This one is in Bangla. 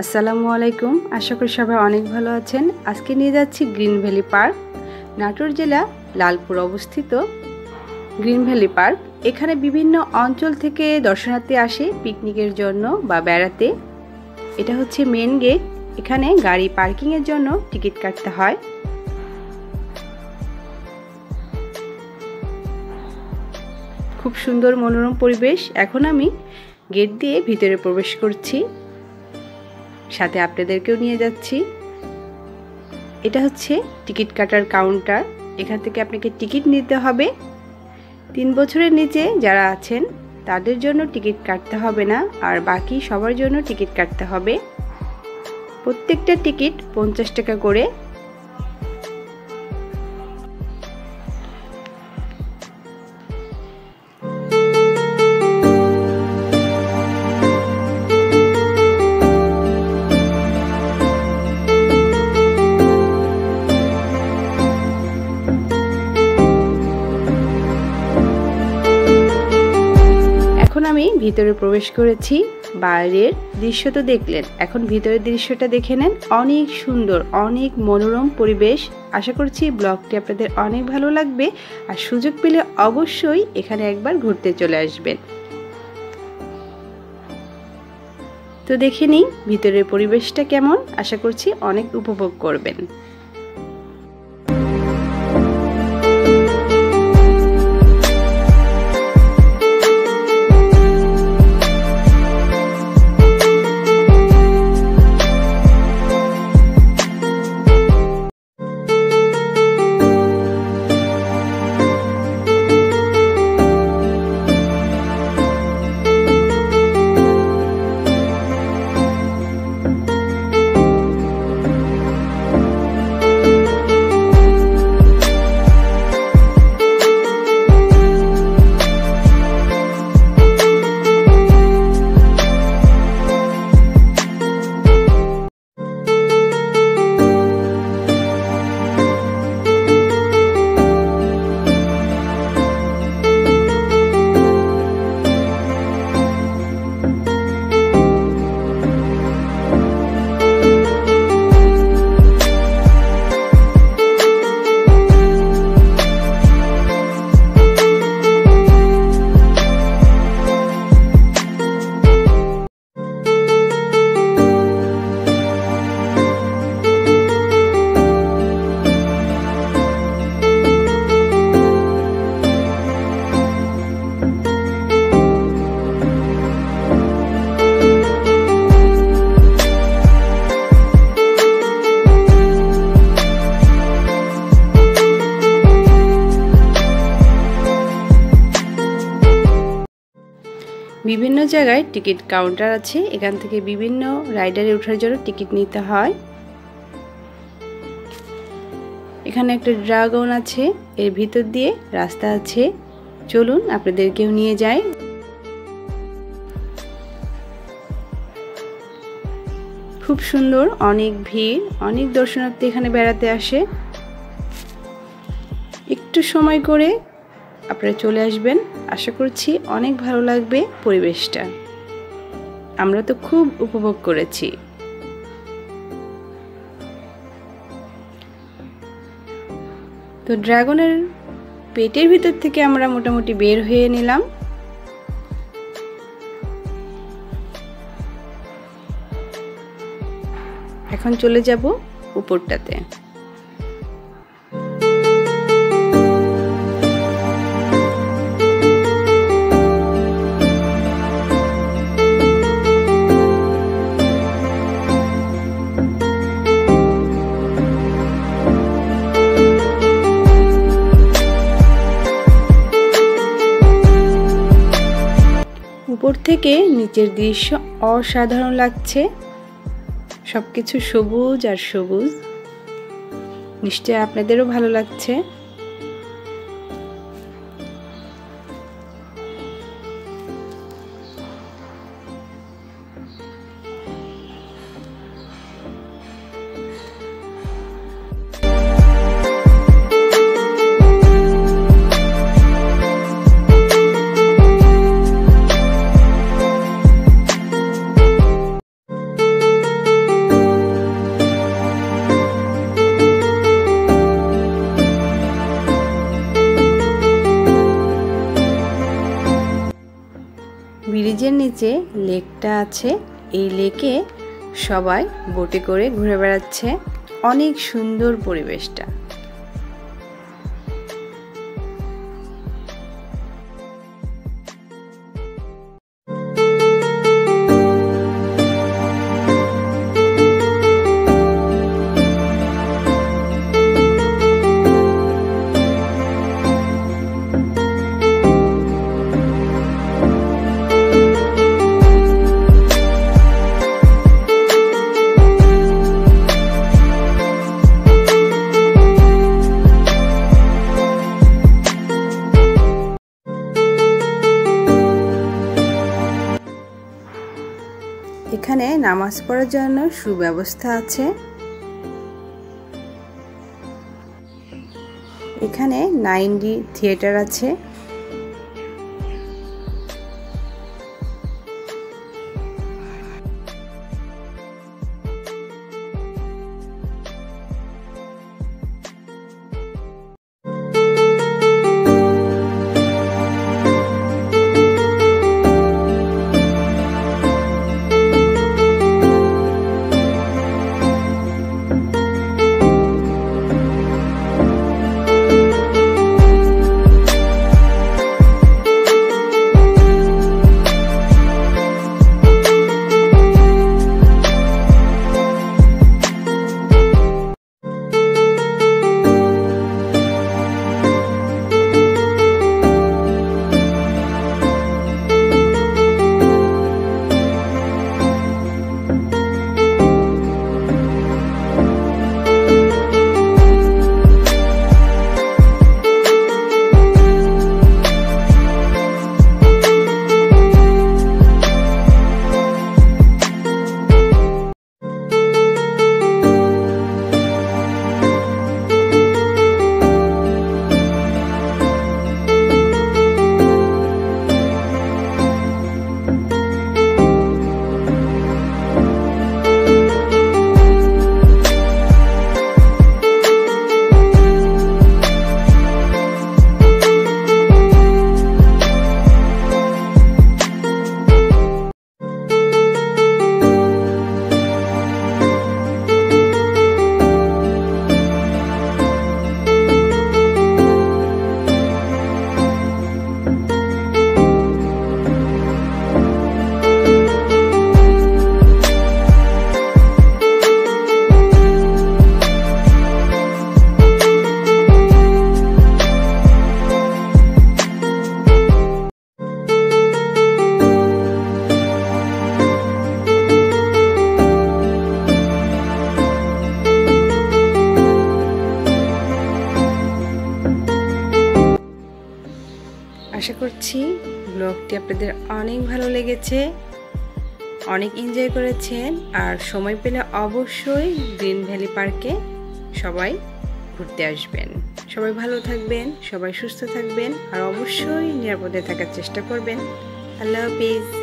আসসালামু আলাইকুম। আশা করি সবাই অনেক ভালো আছেন। আজকে নিয়ে যাচ্ছি গ্রিন ভ্যালি পার্ক, নাটোর জেলা লালপুর অবস্থিত গ্রিন ভ্যালি পার্ক। এখানে বিভিন্ন অঞ্চল থেকে দর্শনার্থী আসে পিকনিকের জন্য বা বেড়াতে। এটা হচ্ছে মেন গেট। এখানে গাড়ি পার্কিংয়ের জন্য টিকিট কাটতে হয়। খুব সুন্দর মনোরম পরিবেশ। এখন আমি গেট দিয়ে ভিতরে প্রবেশ করছি, সাথে আপনাদেরকেও নিয়ে যাচ্ছি। এটা হচ্ছে টিকিট কাটার কাউন্টার। এখান থেকে আপনাকে টিকিট নিতে হবে। 3 বছরের নিচে যারা আছেন তাদের জন্য টিকিট কাটতে হবে না, আর বাকি সবার জন্য টিকিট কাটতে হবে। প্রত্যেকটা টিকিট 50 টাকা করে। এখন আমি ভিতরে প্রবেশ করেছি। বাইরের দৃশ্য তো দেখলেন, এখন ভিতরের দৃশ্যটা দেখে নেন। অনেক সুন্দর, অনেক মনোরম পরিবেশ। আশা করছি ব্লগটি আপনাদের অনেক ভালো লাগবে, আর সুযোগ পেলে অবশ্যই এখানে একবার ঘুরতে চলে আসবেন। তো দেখে নিই ভিতরের পরিবেশটা কেমন। আশা করছি অনেক উপভোগ করবেন। বিভিন্ন জায়গায় টিকিট কাউন্টার আছে। এখান থেকে বিভিন্ন রাইডারে ওঠার জন্য টিকিট নিতে হয়। এখানে একটা ড্রাগন আছে, এর ভিতর দিয়ে রাস্তা আছে। চলুন আপনাদেরকেও নিয়ে যাই। খুব সুন্দর, অনেক ভিড়, অনেক দর্শনার্থী এখানে বেড়াতে আসে। একটু সময় করে আপনারা চলে আসবেন। আশা করছি অনেক ভালো লাগবে পরিবেশটা। আমরা তো খুব উপভোগ করেছি। তো ড্রাগনের পেটের ভিতর থেকে আমরা মোটামুটি বের হয়ে নিলাম। এখন চলে যাব উপরটাতে। উপর থেকে নিচের দৃশ্য অসাধারণ লাগছে। সবকিছু সবুজ আর সবুজ। নিশ্চয়ই আপনাদেরও ভালো লাগছে। যে লেকটা আছে এই লেকে সবাই বোটে করে ঘুরে বেড়াচ্ছে। অনেক সুন্দর পরিবেশটা। এখানে নামাজ পড়ার জন্য সুব্যবস্থা আছে। এখানে 9D থিয়েটার আছে। আশা করছি ব্লগটি আপনাদের অনেক ভালো লেগেছে, অনেক এনজয় করেছেন। আর সময় পেলে অবশ্যই গ্রিন ভ্যালি পার্কে সবাই ঘুরতে আসবেন। সবাই ভালো থাকবেন, সবাই সুস্থ থাকবেন, আর অবশ্যই নিরাপদে থাকার চেষ্টা করবেন। আল্লাহ হাফেজ।